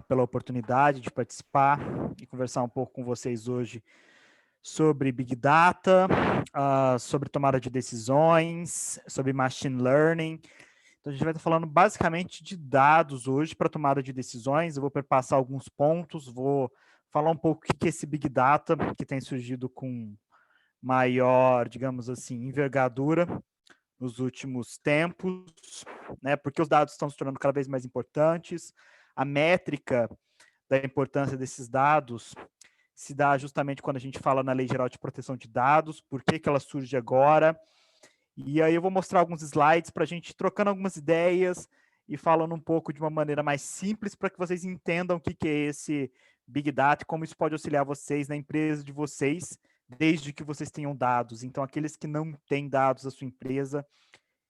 pela oportunidade de participar e conversar um pouco com vocês hoje sobre Big Data, sobre tomada de decisões, sobre Machine Learning. Então, a gente vai estar falando basicamente de dados hoje para tomada de decisões. Eu vou perpassar alguns pontos, vou falar um pouco o que é esse Big Data, que tem surgido com maior, digamos assim, envergadura nos últimos tempos, né? Porque os dados estão se tornando cada vez mais importantes. A métrica da importância desses dados se dá justamente quando a gente fala na Lei Geral de Proteção de Dados, por que ela surge agora. E aí eu vou mostrar alguns slides para a gente ir trocando algumas ideias e falando um pouco de uma maneira mais simples para que vocês entendam o que é esse Big Data e como isso pode auxiliar vocês na empresa de vocês, desde que vocês tenham dados. Então, aqueles que não têm dados da sua empresa,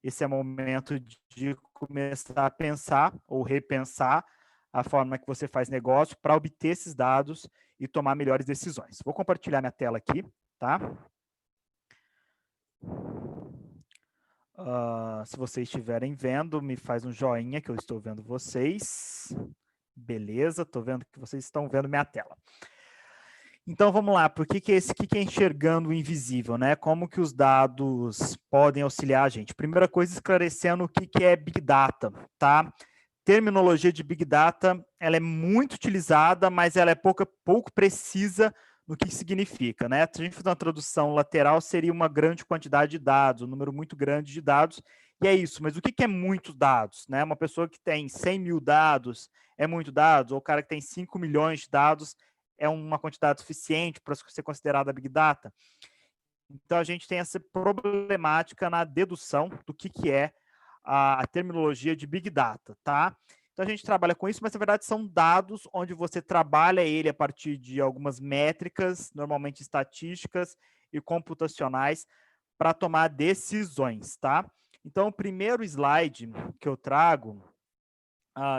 esse é o momento de começar a pensar ou repensar a forma que você faz negócio para obter esses dados e tomar melhores decisões. Vou compartilhar minha tela aqui, tá? Se vocês estiverem vendo, me faz um joinha que eu estou vendo vocês. Beleza, estou vendo que vocês estão vendo minha tela. Então vamos lá, por que é enxergando o invisível, né? Como que os dados podem auxiliar a gente? Primeira coisa, esclarecendo o que é Big Data, tá? Terminologia de Big Data, ela é muito utilizada, mas ela é pouco precisa no que significa, né? Se a gente fizer uma tradução lateral, seria uma grande quantidade de dados, um número muito grande de dados, e é isso. Mas o que é muitos dados, né? Uma pessoa que tem 100 mil dados é muito dados, ou o cara que tem 5 milhões de dados é uma quantidade suficiente para ser considerada Big Data? Então, a gente tem essa problemática na dedução do que é a terminologia de Big Data, tá? Então, a gente trabalha com isso, mas, na verdade, são dados onde você trabalha ele a partir de algumas métricas, normalmente estatísticas e computacionais, para tomar decisões, tá? Então, o primeiro slide que eu trago,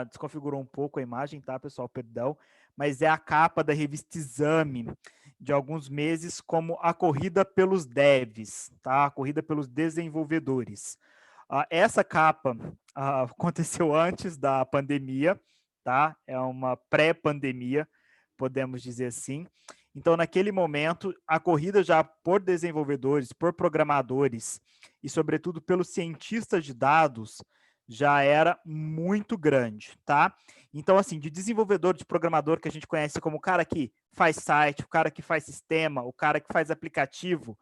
desconfigurou um pouco a imagem, tá, pessoal? Perdão, mas é a capa da revista Exame, de alguns meses, como a corrida pelos devs, tá? A corrida pelos desenvolvedores. Essa capa aconteceu antes da pandemia, tá? É uma pré-pandemia, podemos dizer assim. Então, naquele momento, a corrida já por desenvolvedores, por programadores e, sobretudo, pelos cientistas de dados já era muito grande, tá? Então, assim, de desenvolvedor, de programador que a gente conhece como o cara que faz site, o cara que faz sistema, o cara que faz aplicativo,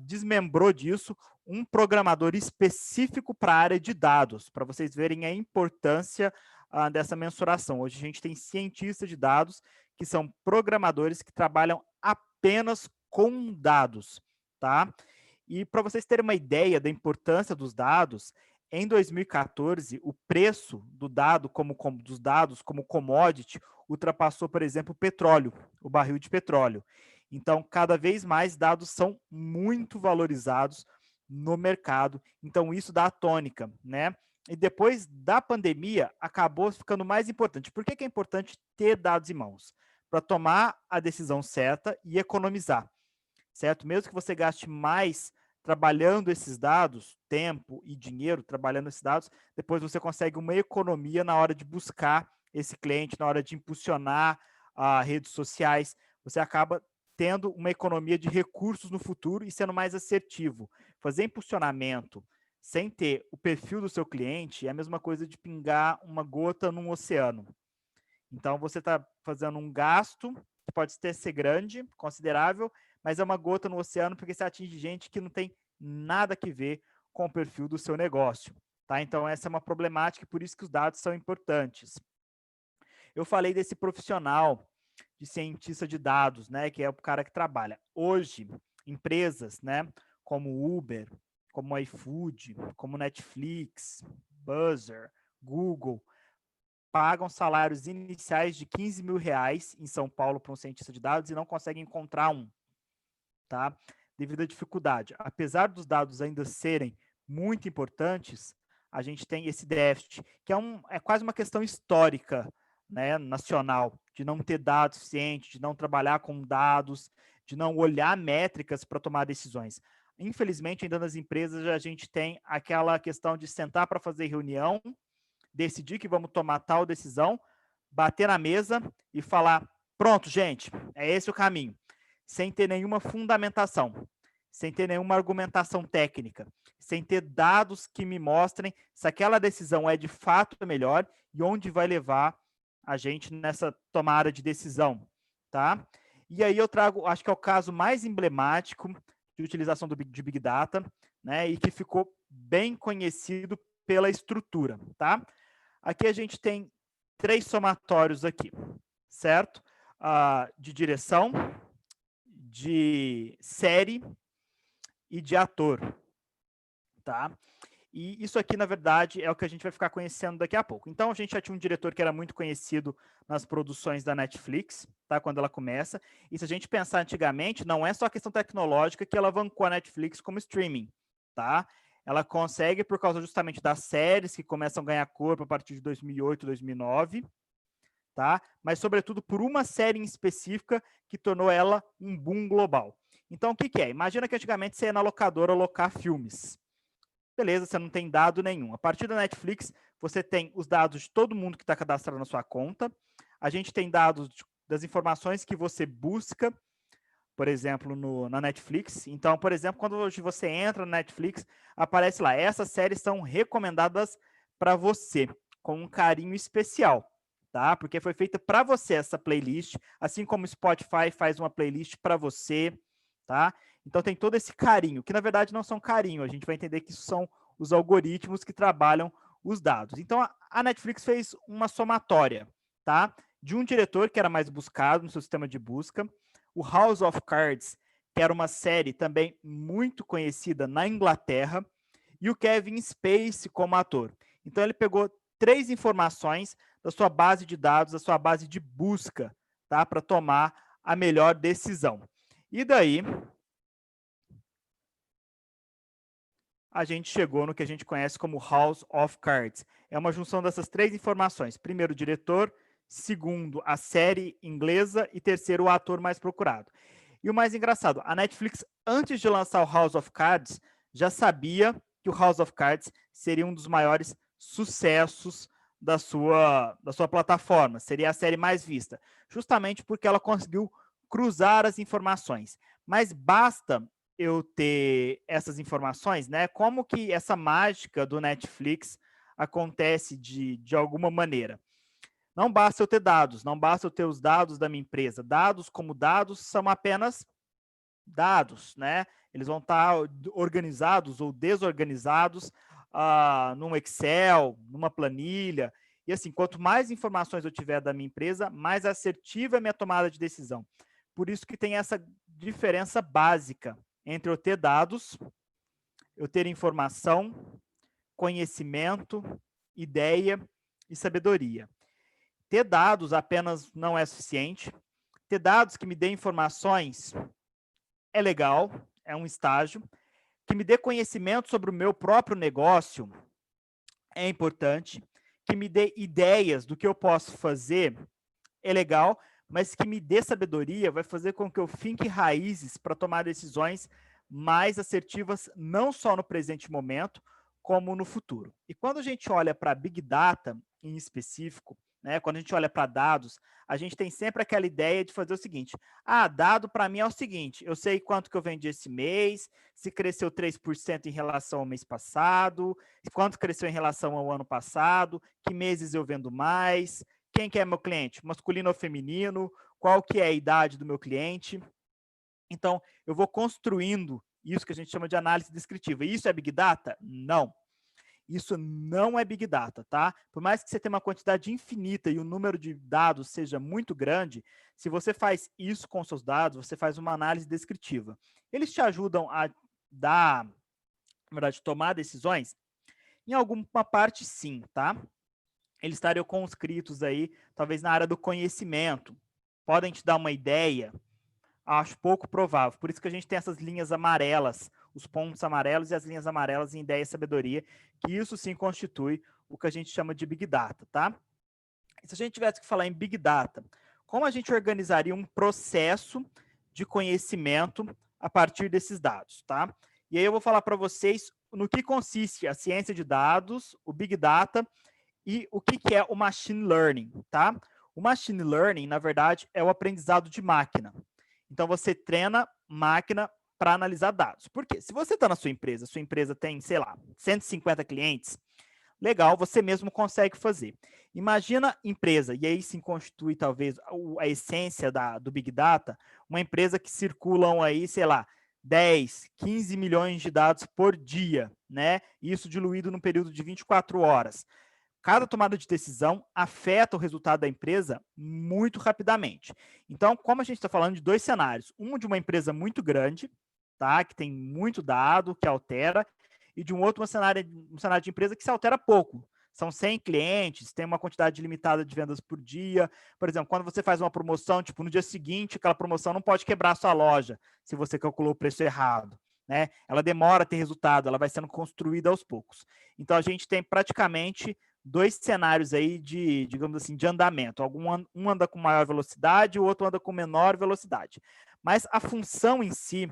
desmembrou disso um programador específico para a área de dados, para vocês verem a importância dessa mensuração. Hoje a gente tem cientistas de dados que são programadores que trabalham apenas com dados, tá? E para vocês terem uma ideia da importância dos dados, em 2014, o preço dos dados como commodity ultrapassou, por exemplo, o petróleo, o barril de petróleo. Então, cada vez mais dados são muito valorizados no mercado. Então, isso dá a tônica, né? E depois da pandemia, acabou ficando mais importante. Por que é importante ter dados em mãos? Para tomar a decisão certa e economizar, certo? Mesmo que você gaste mais trabalhando esses dados, tempo e dinheiro trabalhando esses dados, depois você consegue uma economia na hora de buscar esse cliente, na hora de impulsionar redes sociais, você acaba tendo uma economia de recursos no futuro e sendo mais assertivo. Fazer impulsionamento sem ter o perfil do seu cliente é a mesma coisa de pingar uma gota num oceano. Então, você está fazendo um gasto que pode ser grande, considerável, mas é uma gota no oceano porque você atinge gente que não tem nada a ver com o perfil do seu negócio. Tá? Então, essa é uma problemática e por isso que os dados são importantes. Eu falei desse profissional de cientista de dados, né, que é o cara que trabalha. Hoje, empresas, né, como Uber, como iFood, como Netflix, Buzzer, Google, pagam salários iniciais de 15 mil reais em São Paulo para um cientista de dados e não conseguem encontrar um, tá? Devido à dificuldade. Apesar dos dados ainda serem muito importantes, a gente tem esse déficit, que é quase uma questão histórica, né, nacional, de não ter dados suficientes, de não trabalhar com dados, de não olhar métricas para tomar decisões. Infelizmente, ainda nas empresas, a gente tem aquela questão de sentar para fazer reunião, decidir que vamos tomar tal decisão, bater na mesa e falar, pronto, gente, é esse o caminho, sem ter nenhuma fundamentação, sem ter nenhuma argumentação técnica, sem ter dados que me mostrem se aquela decisão é de fato a melhor e onde vai levar a gente nessa tomada de decisão, tá? E aí eu trago, acho que é o caso mais emblemático de utilização de Big Data, né, e que ficou bem conhecido pela estrutura, tá? Aqui a gente tem 3 somatórios aqui, certo? De direção, de série e de ator, tá? E isso aqui, na verdade, é o que a gente vai ficar conhecendo daqui a pouco. Então, a gente já tinha um diretor que era muito conhecido nas produções da Netflix, tá? Quando ela começa. E se a gente pensar antigamente, não é só a questão tecnológica que alavancou a Netflix como streaming, tá? Ela consegue, por causa justamente das séries que começam a ganhar corpo a partir de 2008, 2009, tá? Mas, sobretudo, por uma série em específica que tornou ela um boom global. Então, o que que é? Imagina que antigamente você ia na locadora alocar filmes. Beleza, você não tem dado nenhum. A partir da Netflix, você tem os dados de todo mundo que está cadastrado na sua conta. A gente tem dados das informações que você busca, por exemplo, na Netflix. Então, por exemplo, quando hoje você entra na Netflix, aparece lá, essas séries são recomendadas para você, com um carinho especial, tá? Porque foi feita para você essa playlist, assim como o Spotify faz uma playlist para você, tá? Então tem todo esse carinho, que na verdade não são carinho, a gente vai entender que isso são os algoritmos que trabalham os dados. Então a Netflix fez uma somatória, tá? De um diretor que era mais buscado no seu sistema de busca, o House of Cards, que era uma série também muito conhecida na Inglaterra, e o Kevin Spacey como ator. Então ele pegou 3 informações da sua base de dados, da sua base de busca, tá? Para tomar a melhor decisão. E daí a gente chegou no que a gente conhece como House of Cards. É uma junção dessas 3 informações. Primeiro, o diretor. Segundo, a série inglesa. E terceiro, o ator mais procurado. E o mais engraçado, a Netflix, antes de lançar o House of Cards, já sabia que o House of Cards seria um dos maiores sucessos da sua plataforma. Seria a série mais vista. Justamente porque ela conseguiu cruzar as informações. Mas basta eu ter essas informações, né? Como que essa mágica do Netflix acontece de alguma maneira? Não basta eu ter dados, não basta eu ter os dados da minha empresa. Dados como dados são apenas dados, né? Eles vão estar organizados ou desorganizados num Excel, numa planilha. E assim, quanto mais informações eu tiver da minha empresa, mais assertiva é a minha tomada de decisão. Por isso que tem essa diferença básica entre eu ter dados, eu ter informação, conhecimento, ideia e sabedoria. Ter dados apenas não é suficiente. Ter dados que me dê informações é legal, é um estágio. Que me dê conhecimento sobre o meu próprio negócio é importante. Que me dê ideias do que eu posso fazer é legal, mas que me dê sabedoria vai fazer com que eu finque raízes para tomar decisões mais assertivas, não só no presente momento, como no futuro. E quando a gente olha para Big Data em específico, né, quando a gente olha para dados, a gente tem sempre aquela ideia de fazer o seguinte, dado para mim é o seguinte, eu sei quanto que eu vendi esse mês, se cresceu 3% em relação ao mês passado, quanto cresceu em relação ao ano passado, que meses eu vendo mais, quem que é meu cliente, masculino ou feminino, qual que é a idade do meu cliente. Então, eu vou construindo isso que a gente chama de análise descritiva. Isso é Big Data? Não. Isso não é Big Data, tá? Por mais que você tenha uma quantidade infinita e o número de dados seja muito grande, se você faz isso com seus dados, você faz uma análise descritiva. Eles te ajudam a dar, na verdade, tomar decisões? Em alguma parte, sim, tá? Eles estariam conscritos aí, talvez na área do conhecimento. Podem te dar uma ideia? Acho pouco provável. Por isso que a gente tem essas linhas amarelas, os pontos amarelos e as linhas amarelas em ideia e sabedoria, que isso sim constitui o que a gente chama de Big Data, tá? E se a gente tivesse que falar em Big Data, como a gente organizaria um processo de conhecimento a partir desses dados, tá? E aí eu vou falar para vocês no que consiste a ciência de dados, o Big Data e o que é o Machine Learning, tá? O machine learning, na verdade, é o aprendizado de máquina. Então, você treina máquina para analisar dados. Por quê? Se você está na sua empresa tem, sei lá, 150 clientes, legal, você mesmo consegue fazer. Imagina empresa, e aí se constitui talvez a essência do Big Data, uma empresa que circulam aí, sei lá, 10, 15 milhões de dados por dia, né? Isso diluído no período de 24 horas. Cada tomada de decisão afeta o resultado da empresa muito rapidamente. Então, como a gente está falando de dois cenários, um de uma empresa muito grande, tá? Que tem muito dado, que altera, e de um outro um cenário de empresa que se altera pouco. São 100 clientes, tem uma quantidade limitada de vendas por dia. Por exemplo, quando você faz uma promoção, tipo, no dia seguinte, aquela promoção não pode quebrar a sua loja, se você calculou o preço errado, né? Ela demora a ter resultado, ela vai sendo construída aos poucos. Então, a gente tem praticamente dois cenários aí de, digamos assim, de andamento. Um anda com maior velocidade, o outro anda com menor velocidade. Mas a função em si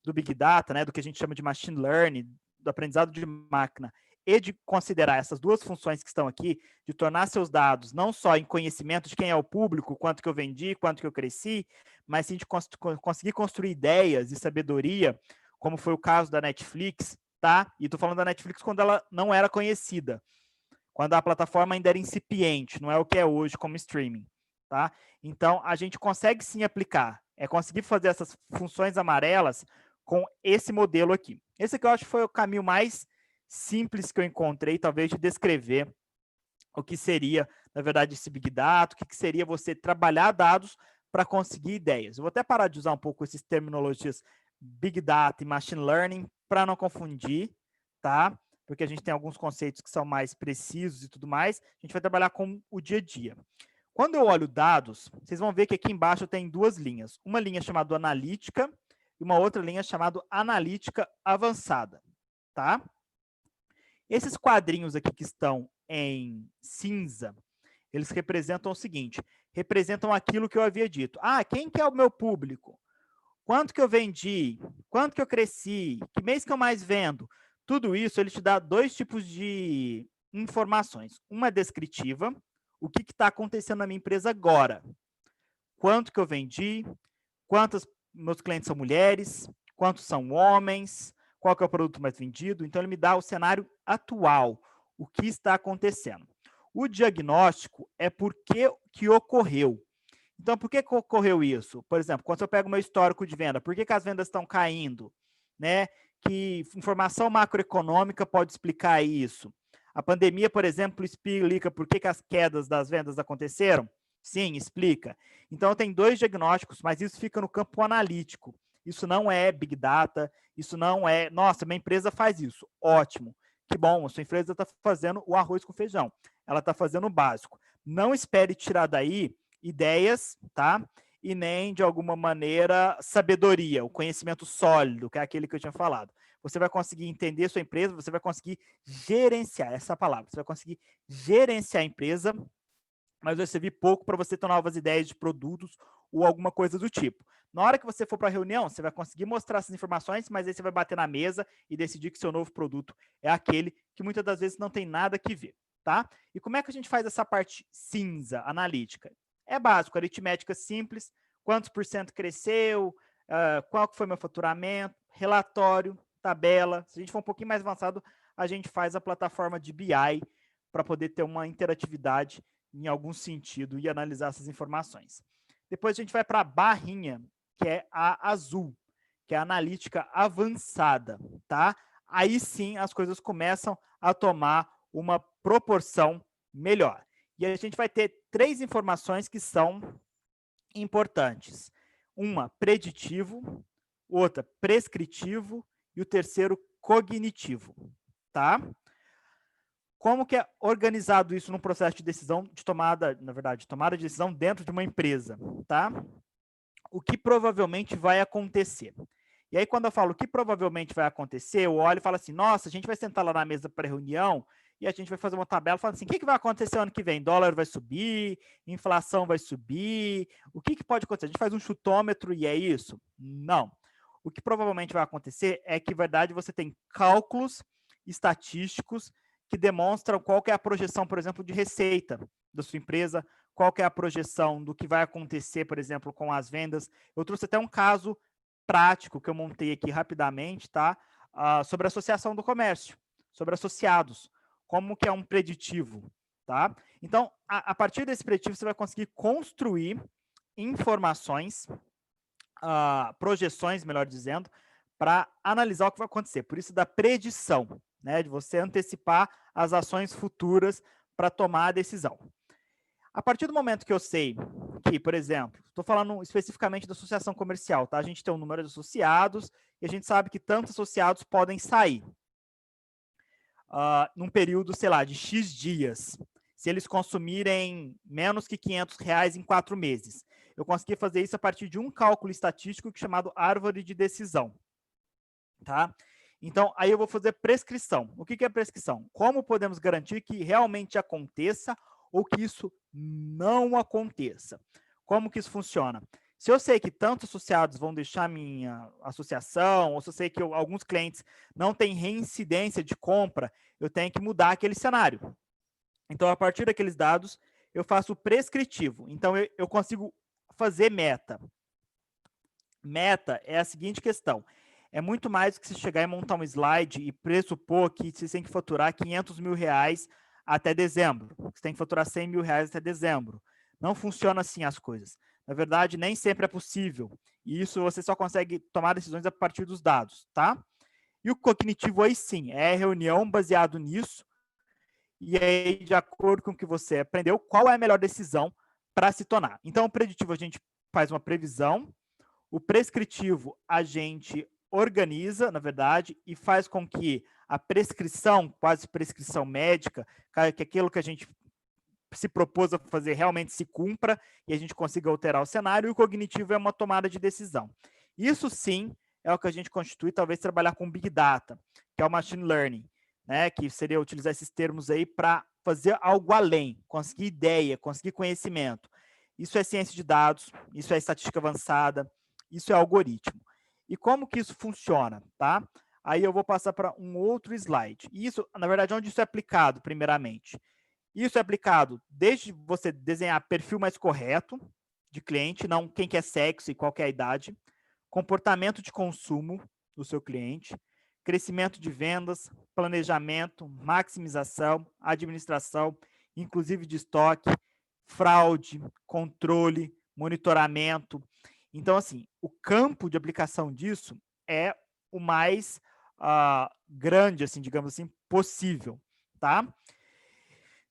do Big Data, né, do que a gente chama de machine learning, do aprendizado de máquina, e de considerar essas duas funções que estão aqui, de tornar seus dados não só em conhecimento de quem é o público, quanto que eu vendi, quanto que eu cresci, mas sim de conseguir construir ideias e sabedoria, como foi o caso da Netflix, tá? E estou falando da Netflix quando ela não era conhecida, quando a plataforma ainda era incipiente, não é o que é hoje como streaming, tá? Então, a gente consegue sim aplicar, conseguir fazer essas funções amarelas com esse modelo aqui. Esse aqui eu acho que foi o caminho mais simples que eu encontrei, talvez, de descrever o que seria, na verdade, esse Big Data, o que seria você trabalhar dados para conseguir ideias. Eu vou até parar de usar um pouco essas terminologias Big Data e Machine Learning para não confundir, tá? Porque a gente tem alguns conceitos que são mais precisos e tudo mais. A gente vai trabalhar com o dia a dia. Quando eu olho dados, vocês vão ver que aqui embaixo tem duas linhas. Uma linha chamada analítica e uma outra linha chamada analítica avançada, tá? Esses quadrinhos aqui que estão em cinza, eles representam o seguinte, representam aquilo que eu havia dito. Ah, quem que é o meu público? Quanto que eu vendi? Quanto que eu cresci? Que mês que eu mais vendo? Tudo isso, ele te dá dois tipos de informações. Uma é descritiva, o que está acontecendo na minha empresa agora. Quanto que eu vendi? Quantos meus clientes são mulheres? Quantos são homens? Qual que é o produto mais vendido? Então, ele me dá o cenário atual, o que está acontecendo. O diagnóstico é por que ocorreu. Então, por que ocorreu isso? Por exemplo, quando eu pego o meu histórico de venda, por que as vendas estão caindo? Né? Que informação macroeconômica pode explicar isso? A pandemia, por exemplo, explica por que as quedas das vendas aconteceram? Sim, explica. Então, tem dois diagnósticos, mas isso fica no campo analítico. Isso não é Big Data, isso não é, nossa, minha empresa faz isso. Ótimo, que bom, a sua empresa está fazendo o arroz com feijão. Ela está fazendo o básico. Não espere tirar daí ideias, tá? E nem, de alguma maneira, sabedoria, o conhecimento sólido, que é aquele que eu tinha falado. Você vai conseguir entender sua empresa, você vai conseguir gerenciar, essa palavra, você vai conseguir gerenciar a empresa, mas vai servir pouco para você ter novas ideias de produtos ou alguma coisa do tipo. Na hora que você for para a reunião, você vai conseguir mostrar essas informações, mas aí você vai bater na mesa e decidir que seu novo produto é aquele que muitas das vezes não tem nada que ver, tá? E como é que a gente faz essa parte cinza, analítica? É básico, aritmética simples, quantos por cento cresceu, qual que foi meu faturamento, relatório, tabela. Se a gente for um pouquinho mais avançado, a gente faz a plataforma de BI para poder ter uma interatividade em algum sentido e analisar essas informações. Depois a gente vai para a barrinha, que é a azul, que é a analítica avançada, tá? Aí sim as coisas começam a tomar uma proporção melhor. E a gente vai ter três informações que são importantes. Uma, preditivo, outra, prescritivo e o terceiro, cognitivo, tá? Como que é organizado isso no processo de decisão, de tomada, na verdade, tomada de decisão dentro de uma empresa, tá? O que provavelmente vai acontecer. E aí, quando eu falo o que provavelmente vai acontecer, eu olho e falo assim, nossa, a gente vai sentar lá na mesa para reunião e a gente vai fazer uma tabela falando assim, o que vai acontecer ano que vem? Dólar vai subir, inflação vai subir, o que pode acontecer? A gente faz um chutômetro e é isso? Não. O que provavelmente vai acontecer é que, na verdade, você tem cálculos estatísticos que demonstram qual que é a projeção, por exemplo, de receita da sua empresa, qual que é a projeção do que vai acontecer, por exemplo, com as vendas. Eu trouxe até um caso prático que eu montei aqui rapidamente, tá? Sobre a associação do comércio, sobre associados, como que é um preditivo, tá? Então, a partir desse preditivo, você vai conseguir construir informações, projeções, melhor dizendo, para analisar o que vai acontecer. Por isso da predição, né? De você antecipar as ações futuras para tomar a decisão. A partir do momento que eu sei que, por exemplo, estou falando especificamente da associação comercial, tá? A gente tem um número de associados e a gente sabe que tantos associados podem sair num período, sei lá, de X dias, se eles consumirem menos que R$500 em 4 meses. Eu consegui fazer isso a partir de um cálculo estatístico chamado árvore de decisão, tá? Então, aí eu vou fazer prescrição. O que é prescrição? Como podemos garantir que realmente aconteça ou que isso não aconteça? Como que isso funciona? Se eu sei que tantos associados vão deixar minha associação, ou se eu sei que alguns clientes não têm reincidência de compra, eu tenho que mudar aquele cenário. Então, a partir daqueles dados, eu faço o prescritivo. Então, eu consigo fazer meta. Meta é a seguinte questão. É muito mais do que você chegar e montar um slide e pressupor que você tem que faturar R$500 mil até dezembro. Você tem que faturar R$100 mil até dezembro. Não funciona assim as coisas. Na verdade, nem sempre é possível. E isso você só consegue tomar decisões a partir dos dados, tá? E o cognitivo aí sim, é reunião baseado nisso. E aí, de acordo com o que você aprendeu, qual é a melhor decisão para se tornar. Então, o preditivo a gente faz uma previsão. O prescritivo a gente organiza, na verdade, e faz com que a prescrição, quase prescrição médica, que aquilo que a gente se propôs a fazer realmente se cumpra e a gente consiga alterar o cenário, e o cognitivo é uma tomada de decisão. Isso sim é o que a gente constitui, talvez trabalhar com Big Data, que é o Machine Learning, né, que seria utilizar esses termos aí para fazer algo além, conseguir ideia, conseguir conhecimento. Isso é ciência de dados, isso é estatística avançada, isso é algoritmo. E como que isso funciona, tá? Aí eu vou passar para um outro slide. Isso, na verdade, onde isso é aplicado, primeiramente? Isso é aplicado desde você desenhar perfil mais correto de cliente, não quem quer sexo e qual é a idade, comportamento de consumo do seu cliente, crescimento de vendas, planejamento, maximização, administração, inclusive de estoque, fraude, controle, monitoramento. Então, assim, o campo de aplicação disso é o mais grande, assim, digamos assim, possível, tá?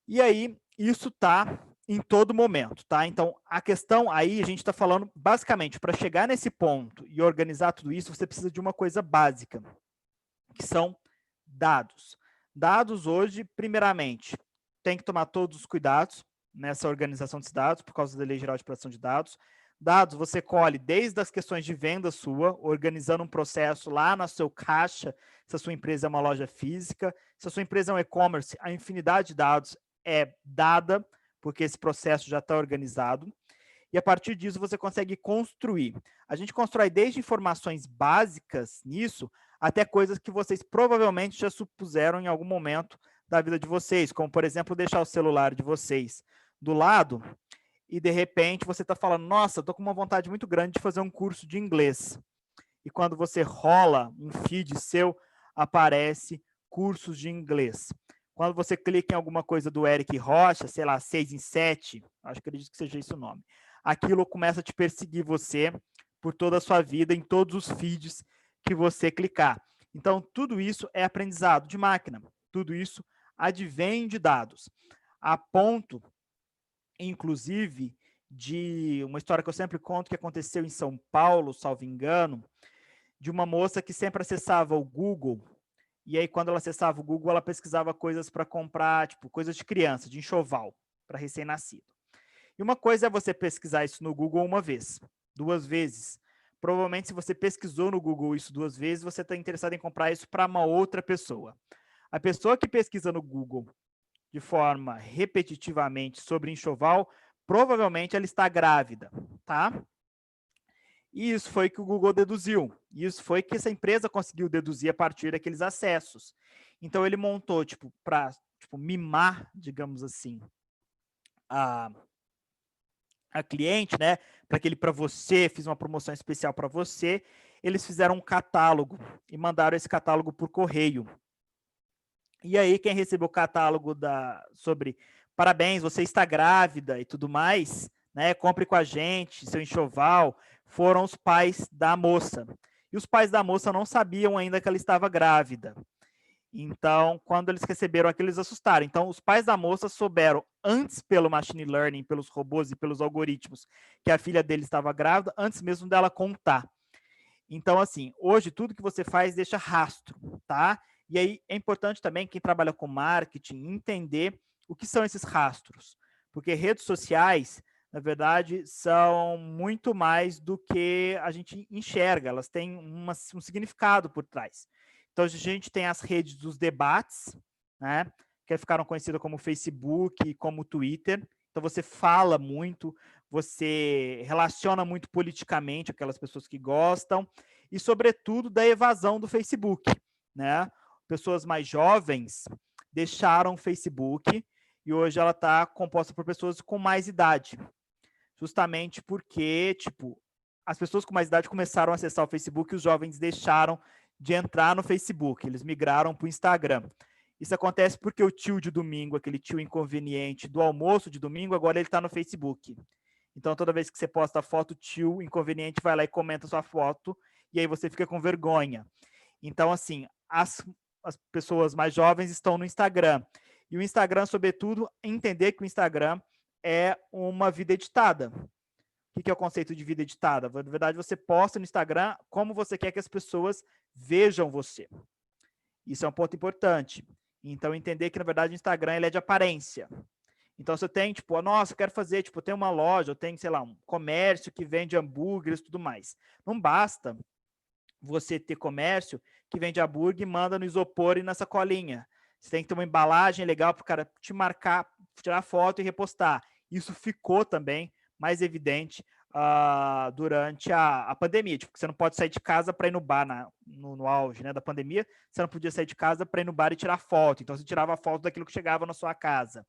E aí, isso está em todo momento, tá? Então, a questão aí, a gente está falando, basicamente, para chegar nesse ponto e organizar tudo isso, você precisa de uma coisa básica, que são dados. Dados hoje, primeiramente, tem que tomar todos os cuidados nessa organização desses dados, por causa da Lei Geral de Proteção de Dados. Dados você colhe desde as questões de venda sua, organizando um processo lá no seu caixa, se a sua empresa é uma loja física, se a sua empresa é um e-commerce, a infinidade de dados é dada, porque esse processo já está organizado, e a partir disso você consegue construir. A gente constrói desde informações básicas nisso, até coisas que vocês provavelmente já supuseram em algum momento da vida de vocês, como, por exemplo, deixar o celular de vocês do lado e, de repente, você está falando, nossa, estou com uma vontade muito grande de fazer um curso de inglês. E quando você rola um feed seu, aparece cursos de inglês. Quando você clica em alguma coisa do Eric Rocha, sei lá, 6 em 7, acho que acredito que seja esse o nome, aquilo começa a te perseguir você por toda a sua vida, em todos os feeds que você clicar. Então, tudo isso é aprendizado de máquina. Tudo isso advém de dados. A ponto, inclusive, de uma história que eu sempre conto que aconteceu em São Paulo, salvo engano, de uma moça que sempre acessava o Google, e aí quando ela acessava o Google, ela pesquisava coisas para comprar, tipo, coisas de criança, de enxoval, para recém-nascido. E uma coisa é você pesquisar isso no Google uma vez, 2 vezes. Provavelmente, se você pesquisou no Google isso 2 vezes, você está interessado em comprar isso para uma outra pessoa. A pessoa que pesquisa no Google de forma repetitivamente sobre enxoval, provavelmente ela está grávida, tá? E isso foi que o Google deduziu. Isso foi que essa empresa conseguiu deduzir a partir daqueles acessos. Então, ele montou, para mimar, digamos assim, a cliente, né? Para aquele para você, fiz uma promoção especial para você. Eles fizeram um catálogo e mandaram esse catálogo por correio. E aí, quem recebeu o catálogo sobre parabéns, você está grávida e tudo mais, né? Compre com a gente, seu enxoval, foram os pais da moça. E os pais da moça não sabiam ainda que ela estava grávida. Então, quando eles receberam aquilo, eles assustaram. Então, os pais da moça souberam antes pelo machine learning, pelos robôs e pelos algoritmos, que a filha dele estava grávida, antes mesmo dela contar. Então, assim, hoje tudo que você faz deixa rastro, tá? E aí é importante também quem trabalha com marketing entender o que são esses rastros, porque redes sociais, na verdade, são muito mais do que a gente enxerga, elas têm um significado por trás. Então, a gente tem as redes dos debates, né, que ficaram conhecidas como Facebook, como Twitter. Então, você fala muito, você relaciona muito politicamente aquelas pessoas que gostam, e, sobretudo, da evasão do Facebook, né? Pessoas mais jovens deixaram o Facebook e hoje ela está composta por pessoas com mais idade, justamente porque, tipo, as pessoas com mais idade começaram a acessar o Facebook e os jovens deixaram de entrar no Facebook, eles migraram para o Instagram. Isso acontece porque o tio de domingo, aquele tio inconveniente do almoço de domingo, agora ele está no Facebook. Então, toda vez que você posta a foto, o tio inconveniente vai lá e comenta a sua foto, e aí você fica com vergonha. Então, assim, as pessoas mais jovens estão no Instagram. E o Instagram, sobretudo, entender que o Instagram é uma vida editada. O que é o conceito de vida editada? Na verdade, você posta no Instagram como você quer que as pessoas vejam você. Isso é um ponto importante. Então, entender que, na verdade, o Instagram ele é de aparência. Então, você tem, tipo, nossa, eu quero fazer, tipo, eu tenho uma loja, eu tenho, sei lá, um comércio que vende hambúrgueres e tudo mais. Não basta você ter comércio que vende hambúrguer e manda no isopor e na sacolinha. Você tem que ter uma embalagem legal para o cara te marcar, tirar foto e repostar. Isso ficou também mais evidente durante a pandemia. Tipo, você não pode sair de casa para ir no bar no auge, né, da pandemia. Você não podia sair de casa para ir no bar e tirar foto. Então, você tirava foto daquilo que chegava na sua casa.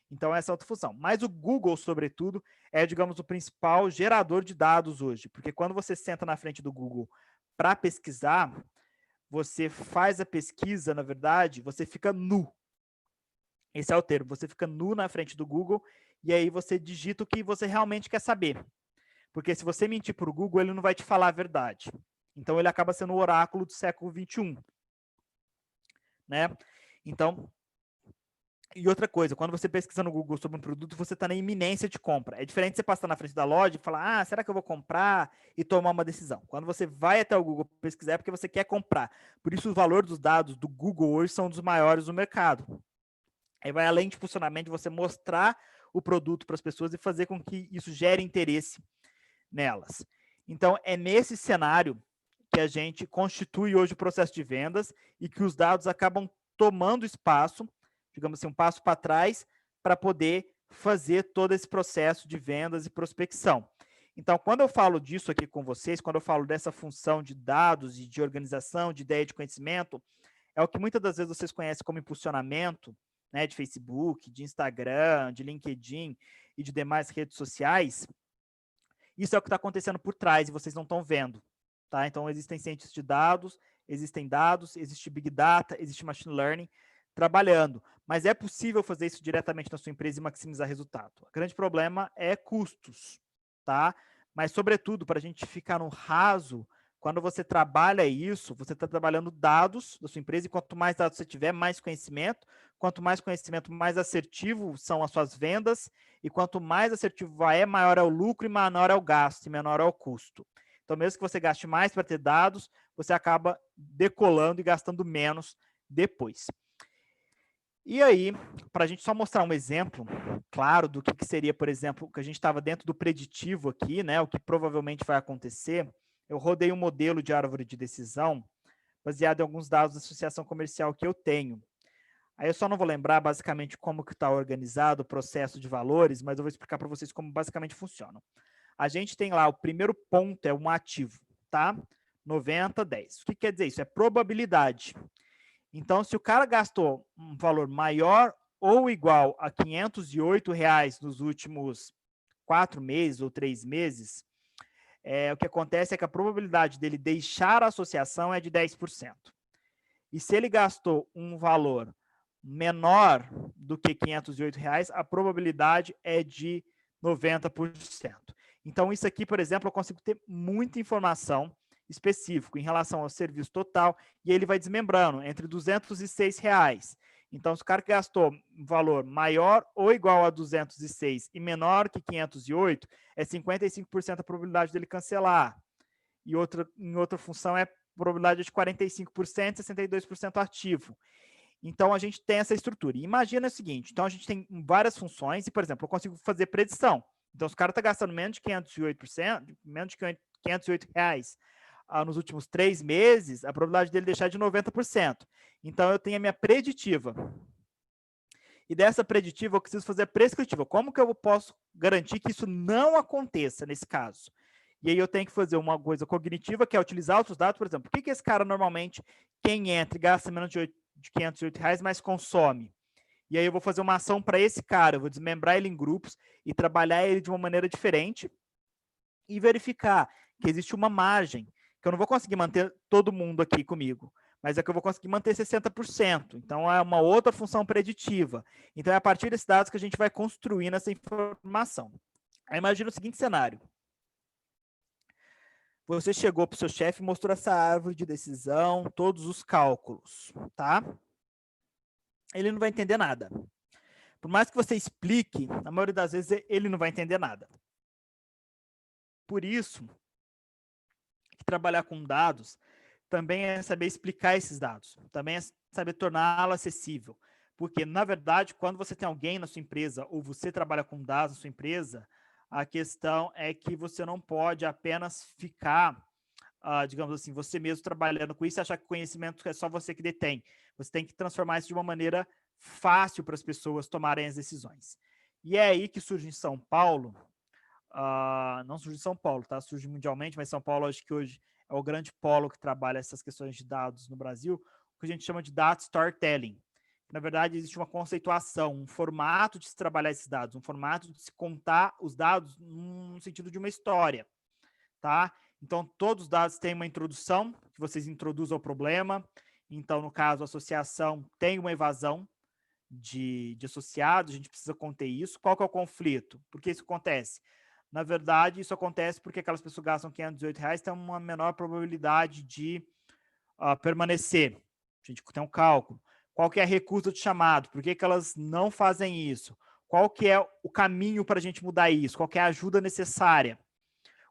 Então, essa é outra função. Mas o Google, sobretudo, é, digamos, o principal gerador de dados hoje. Porque quando você senta na frente do Google para pesquisar, você faz a pesquisa, na verdade, você fica nu. Esse é o termo. Você fica nu na frente do Google e aí você digita o que você realmente quer saber. Porque se você mentir para o Google, ele não vai te falar a verdade. Então, ele acaba sendo o oráculo do século XXI. Né? Então, e outra coisa, quando você pesquisa no Google sobre um produto, você está na iminência de compra. É diferente de você passar na frente da loja e falar, será que eu vou comprar? E tomar uma decisão. Quando você vai até o Google pesquisar, é porque você quer comprar. Por isso, o valor dos dados do Google hoje são dos maiores do mercado. Aí vai além de funcionamento de você mostrar o produto para as pessoas e fazer com que isso gere interesse nelas. Então, é nesse cenário que a gente constitui hoje o processo de vendas e que os dados acabam tomando espaço, digamos assim, um passo para trás, para poder fazer todo esse processo de vendas e prospecção. Então, quando eu falo disso aqui com vocês, quando eu falo dessa função de dados e de organização, de ideia de conhecimento, é o que muitas das vezes vocês conhecem como impulsionamento, né, de Facebook, de Instagram, de LinkedIn e de demais redes sociais. Isso é o que está acontecendo por trás e vocês não estão vendo. Tá? Então, existem cientistas de dados, existe Big Data, existe Machine Learning trabalhando. Mas é possível fazer isso diretamente na sua empresa e maximizar resultado. O grande problema é custos. Tá? Mas, sobretudo, para a gente ficar no raso, quando você trabalha isso, você está trabalhando dados da sua empresa e quanto mais dados você tiver, mais conhecimento. Quanto mais conhecimento, mais assertivo são as suas vendas. E quanto mais assertivo é, maior é o lucro e menor é o gasto e menor é o custo. Então, mesmo que você gaste mais para ter dados, você acaba decolando e gastando menos depois. E aí, para a gente só mostrar um exemplo claro do que seria, por exemplo, que a gente estava dentro do preditivo aqui, né, o que provavelmente vai acontecer, eu rodei um modelo de árvore de decisão baseado em alguns dados da associação comercial que eu tenho. Aí eu só não vou lembrar basicamente como que está organizado o processo de valores, mas eu vou explicar para vocês como basicamente funciona. A gente tem lá, o primeiro ponto é um ativo, tá? 90, 10. O que quer dizer isso? É probabilidade. Então, se o cara gastou um valor maior ou igual a R$ 508 nos últimos 4 meses ou 3 meses, o que acontece é que a probabilidade dele deixar a associação é de 10%. E se ele gastou um valor menor do que R$ 508, a probabilidade é de 90%. Então, isso aqui, por exemplo, eu consigo ter muita informação específica em relação ao serviço total, e ele vai desmembrando entre R$ 206. Então, se o cara que gastou um valor maior ou igual a 206 e menor que 508, é 55% a probabilidade dele cancelar. E em outra função é probabilidade de 45%, 62% ativo. Então, a gente tem essa estrutura. E imagina o seguinte, então a gente tem várias funções e, por exemplo, eu consigo fazer predição. Então, se o cara está gastando menos de 508%, menos de 508 reais nos últimos 3 meses, a probabilidade dele deixar é de 90%. Então, eu tenho a minha preditiva. E dessa preditiva, eu preciso fazer a prescritiva. Como que eu posso garantir que isso não aconteça nesse caso? E aí eu tenho que fazer uma coisa cognitiva, que é utilizar outros dados. Por exemplo, por que esse cara normalmente, quem entra e gasta menos de 508 reais, mas consome? E aí eu vou fazer uma ação para esse cara, eu vou desmembrar ele em grupos e trabalhar ele de uma maneira diferente e verificar que existe uma margem, que eu não vou conseguir manter todo mundo aqui comigo, mas é que eu vou conseguir manter 60%. Então, é uma outra função preditiva. Então, é a partir desses dados que a gente vai construindo essa informação. Aí, imagina o seguinte cenário. Você chegou para o seu chefe e mostrou essa árvore de decisão, todos os cálculos, tá? Ele não vai entender nada. Por mais que você explique, na maioria das vezes ele não vai entender nada. Por isso, que trabalhar com dados também é saber explicar esses dados, também é saber torná-lo acessível. Porque, na verdade, quando você tem alguém na sua empresa ou você trabalha com dados na sua empresa, a questão é que você não pode apenas ficar, digamos assim, você mesmo trabalhando com isso e achar que o conhecimento é só você que detém. Você tem que transformar isso de uma maneira fácil para as pessoas tomarem as decisões. E é aí que surge em São Paulo, não surge em São Paulo, tá? Surge mundialmente, mas São Paulo acho que hoje é o grande polo que trabalha essas questões de dados no Brasil, o que a gente chama de data storytelling. Na verdade, existe uma conceituação, um formato de se trabalhar esses dados, um formato de se contar os dados no sentido de uma história, tá? Então, todos os dados têm uma introdução, que vocês introduzem ao problema. Então, no caso, a associação tem uma evasão de associados, a gente precisa conter isso. Qual que é o conflito? Por que isso acontece? Na verdade, isso acontece porque aquelas pessoas que gastam R$518 têm uma menor probabilidade de permanecer. A gente tem um cálculo. Qual que é a recusa de chamado? Por que que elas não fazem isso? Qual que é o caminho para a gente mudar isso? Qual que é a ajuda necessária?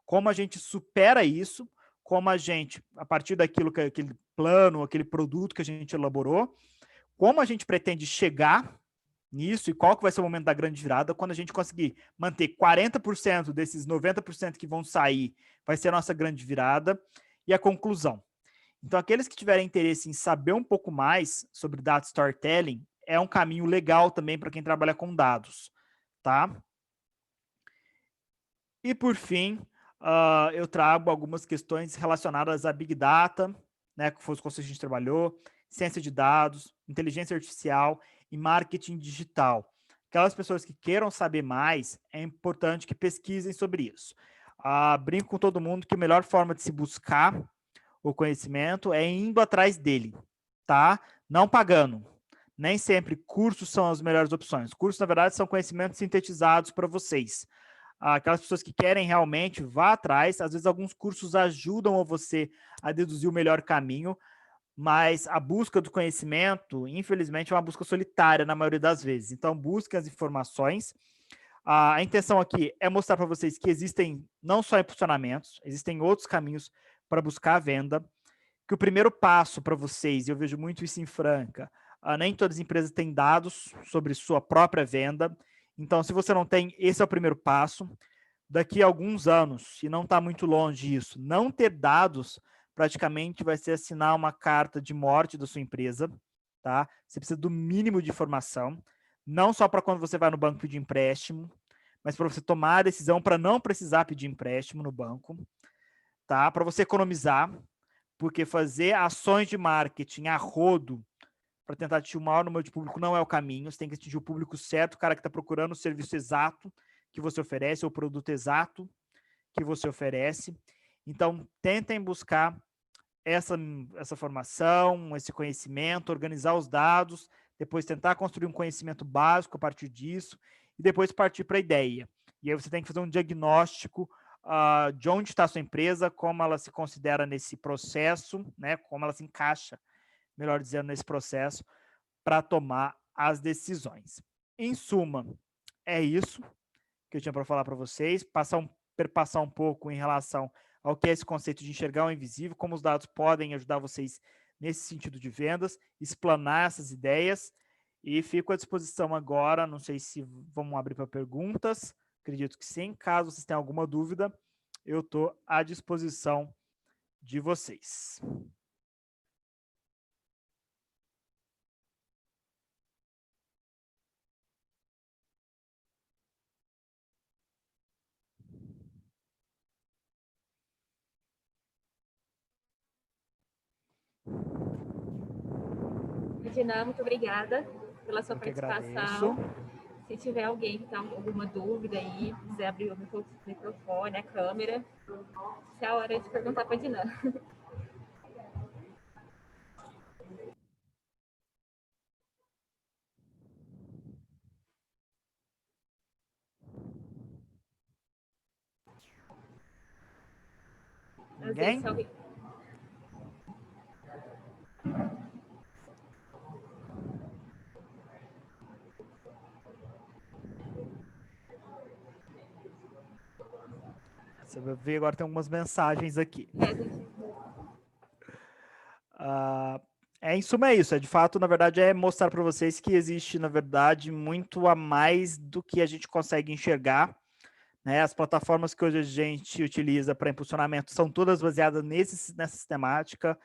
Como a gente supera isso? Como a gente, a partir daquilo que aquele plano, aquele produto que a gente elaborou, como a gente pretende chegar nisso e qual que vai ser o momento da grande virada, quando a gente conseguir manter 40% desses 90% que vão sair, vai ser a nossa grande virada, e a conclusão. Então, aqueles que tiverem interesse em saber um pouco mais sobre data storytelling, é um caminho legal também para quem trabalha com dados, tá? E, por fim, eu trago algumas questões relacionadas a Big Data, né, que foi os conceitos que a gente trabalhou, ciência de dados, inteligência artificial e marketing digital. Aquelas pessoas que queiram saber mais, é importante que pesquisem sobre isso. Brinco com todo mundo que a melhor forma de se buscar o conhecimento é indo atrás dele, tá? Não pagando. Nem sempre cursos são as melhores opções. Cursos, na verdade, são conhecimentos sintetizados para vocês. Aquelas pessoas que querem realmente, vá atrás. Às vezes, alguns cursos ajudam a você a deduzir o melhor caminho, mas a busca do conhecimento, infelizmente, é uma busca solitária na maioria das vezes. Então, busquem as informações. A intenção aqui é mostrar para vocês que existem não só impulsionamentos, existem outros caminhos para buscar a venda, que o primeiro passo para vocês, e eu vejo muito isso em Franca, nem todas as empresas têm dados sobre sua própria venda. Então, se você não tem, esse é o primeiro passo. Daqui a alguns anos, e não está muito longe disso, não ter dados praticamente vai ser assinar uma carta de morte da sua empresa, tá? Você precisa do mínimo de informação, não só para quando você vai no banco pedir empréstimo, mas para você tomar a decisão para não precisar pedir empréstimo no banco, tá? Para você economizar, porque fazer ações de marketing a rodo para tentar atingir o maior número de público não é o caminho. Você tem que atingir o público certo, o cara que está procurando o serviço exato. que você oferece, ou o produto exato que você oferece. Então, tentem buscar essa formação, esse conhecimento, organizar os dados, depois tentar construir um conhecimento básico a partir disso, e depois partir para a ideia. E aí você tem que fazer um diagnóstico de onde está a sua empresa, como ela se considera nesse processo, né, como ela se encaixa, melhor dizendo, nesse processo, para tomar as decisões. Em suma, é isso que eu tinha para falar para vocês, perpassar um pouco em relação ao que é esse conceito de enxergar o invisível, como os dados podem ajudar vocês nesse sentido de vendas, explanar essas ideias, e fico à disposição agora, não sei se vamos abrir para perguntas, acredito que sim, caso vocês tenham alguma dúvida, eu estou à disposição de vocês. Edna, muito obrigada pela sua Eu que participação. agradeço. Se tiver alguém que está com alguma dúvida aí, quiser abrir o microfone, a câmera, essa é a hora de perguntar para a Edna. Ninguém? Você vai ver agora, tem algumas mensagens aqui. Em suma é isso, de fato, na verdade, é mostrar para vocês que existe, na verdade, muito a mais do que a gente consegue enxergar, né? As plataformas que hoje a gente utiliza para impulsionamento são todas baseadas nessa sistemática,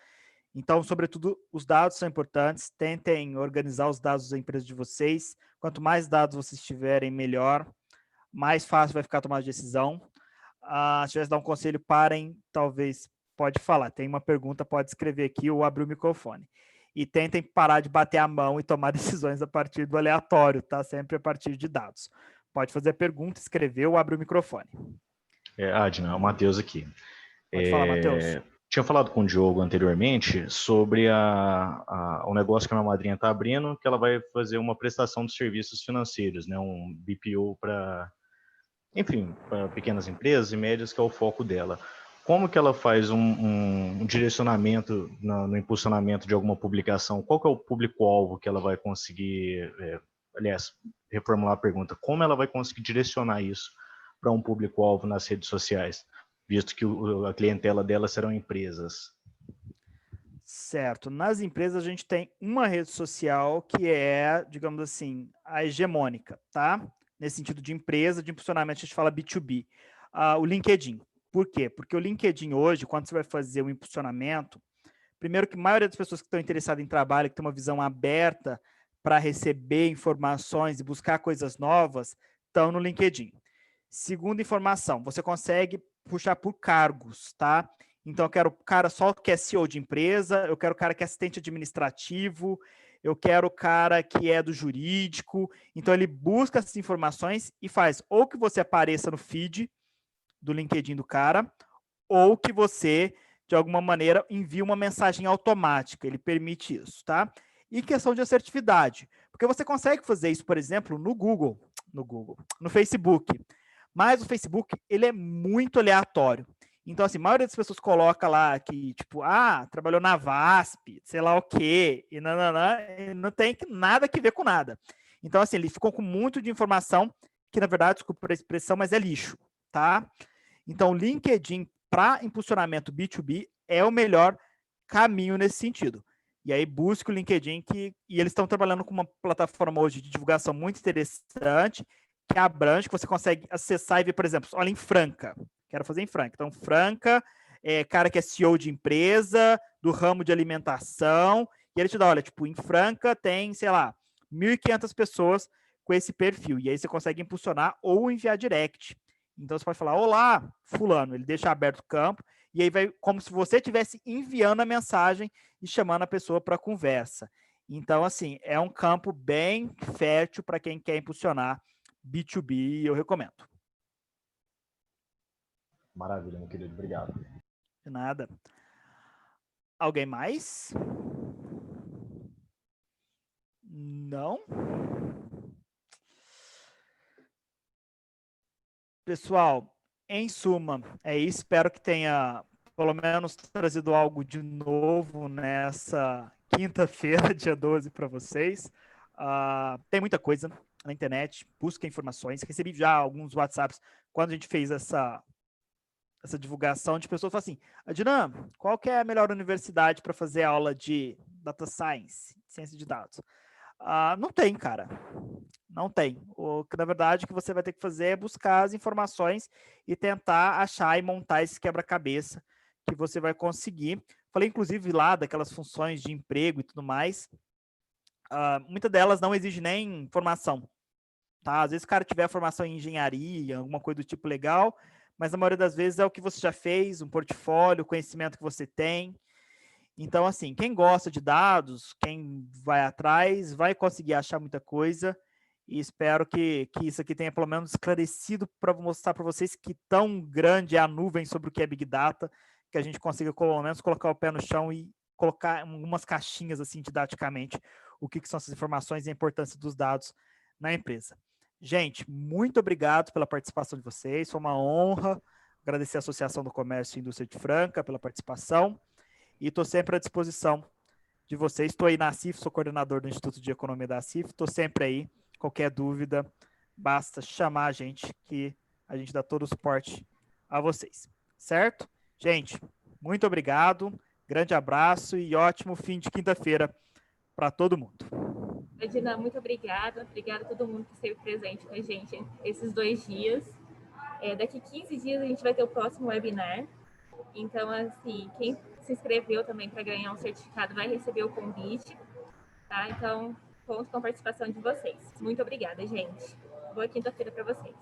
então, sobretudo, os dados são importantes, tentem organizar os dados da empresa de vocês, quanto mais dados vocês tiverem, melhor, mais fácil vai ficar a tomar a decisão. Se tivesse dar um conselho, parem, talvez, pode falar, tem uma pergunta, pode escrever aqui ou abrir o microfone. E tentem parar de bater a mão e tomar decisões a partir do aleatório, tá? Sempre a partir de dados. Pode fazer a pergunta, escrever ou abrir o microfone. Adna, é o Matheus aqui. Pode falar, Matheus. Tinha falado com o Diogo anteriormente sobre o negócio que a minha madrinha está abrindo, que ela vai fazer uma prestação de serviços financeiros, né? Um BPO para, enfim, para pequenas empresas e médias, que é o foco dela. Como que ela faz um direcionamento no impulsionamento de alguma publicação? Qual que é o público-alvo que ela vai conseguir, aliás, reformular a pergunta, como ela vai conseguir direcionar isso para um público-alvo nas redes sociais, visto que a clientela dela serão empresas? Certo. Nas empresas a gente tem uma rede social que é, digamos assim, a hegemônica, tá? Nesse sentido de empresa, de impulsionamento, a gente fala B2B. O LinkedIn. Por quê? Porque o LinkedIn hoje, quando você vai fazer um impulsionamento, primeiro que a maioria das pessoas que estão interessadas em trabalho, que tem uma visão aberta para receber informações e buscar coisas novas, estão no LinkedIn. Segunda informação, você consegue puxar por cargos, tá? Então, eu quero o cara só que é CEO de empresa, eu quero o cara que é assistente administrativo, eu quero o cara que é do jurídico. Então, ele busca essas informações e faz ou que você apareça no feed do LinkedIn do cara, ou que você, de alguma maneira, envie uma mensagem automática. Ele permite isso, tá? E questão de assertividade, porque você consegue fazer isso, por exemplo, no Facebook. Mas o Facebook, ele é muito aleatório. Então, assim, a maioria das pessoas coloca lá que, tipo, trabalhou na VASP, sei lá o quê, e não tem nada que ver com nada. Então, assim, ele ficou com muito de informação que, na verdade, desculpa a expressão, mas é lixo, tá? Então, o LinkedIn para impulsionamento B2B é o melhor caminho nesse sentido. E aí, busque o LinkedIn, e eles estão trabalhando com uma plataforma hoje de divulgação muito interessante, que abrange, que você consegue acessar e ver, por exemplo, olha, em Franca. Quero fazer em Franca. Então, Franca, cara que é CEO de empresa, do ramo de alimentação, e ele te dá, olha, tipo, em Franca tem, sei lá, 1.500 pessoas com esse perfil. E aí você consegue impulsionar ou enviar direct. Então, você pode falar, olá, fulano. Ele deixa aberto o campo, e aí vai como se você estivesse enviando a mensagem e chamando a pessoa para conversa. Então, assim, é um campo bem fértil para quem quer impulsionar B2B, eu recomendo. Maravilha, meu querido. Obrigado. De nada. Alguém mais? Não? Pessoal, em suma, é isso. Espero que tenha pelo menos trazido algo de novo nessa quinta-feira, dia 12, para vocês. Tem muita coisa na internet, busca informações. Recebi já alguns WhatsApps quando a gente fez essa divulgação de pessoas que falam assim, Adnan, qual que é a melhor universidade para fazer aula de data science, ciência de dados? Não tem, cara. Não tem. O que, na verdade, que você vai ter que fazer é buscar as informações e tentar achar e montar esse quebra-cabeça que você vai conseguir. Falei, inclusive, lá daquelas funções de emprego e tudo mais. Muitas delas não exigem nem formação. Tá? Às vezes o cara tiver formação em engenharia, alguma coisa do tipo legal, mas na maioria das vezes é o que você já fez, um portfólio, o conhecimento que você tem. Então, assim, quem gosta de dados, quem vai atrás, vai conseguir achar muita coisa e espero que isso aqui tenha pelo menos esclarecido para mostrar para vocês que tão grande é a nuvem sobre o que é Big Data, que a gente consiga pelo menos colocar o pé no chão e colocar algumas caixinhas assim didaticamente o que são essas informações e a importância dos dados na empresa. Gente, muito obrigado pela participação de vocês, foi uma honra agradecer a Associação do Comércio e Indústria de Franca pela participação e estou sempre à disposição de vocês. Estou aí na CIF, sou coordenador do Instituto de Economia da CIF, estou sempre aí. Qualquer dúvida, basta chamar a gente que a gente dá todo o suporte a vocês, certo? Gente, muito obrigado, grande abraço e ótimo fim de quinta-feira para todo mundo. Adnan, muito obrigada. Obrigada a todo mundo que esteve presente com a gente esses 2 dias. Daqui 15 dias a gente vai ter o próximo webinar. Então, assim, quem se inscreveu também para ganhar um certificado vai receber o convite. Tá? Então, conto com a participação de vocês. Muito obrigada, gente. Boa quinta-feira para vocês.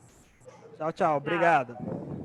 Tchau, tchau. Obrigado.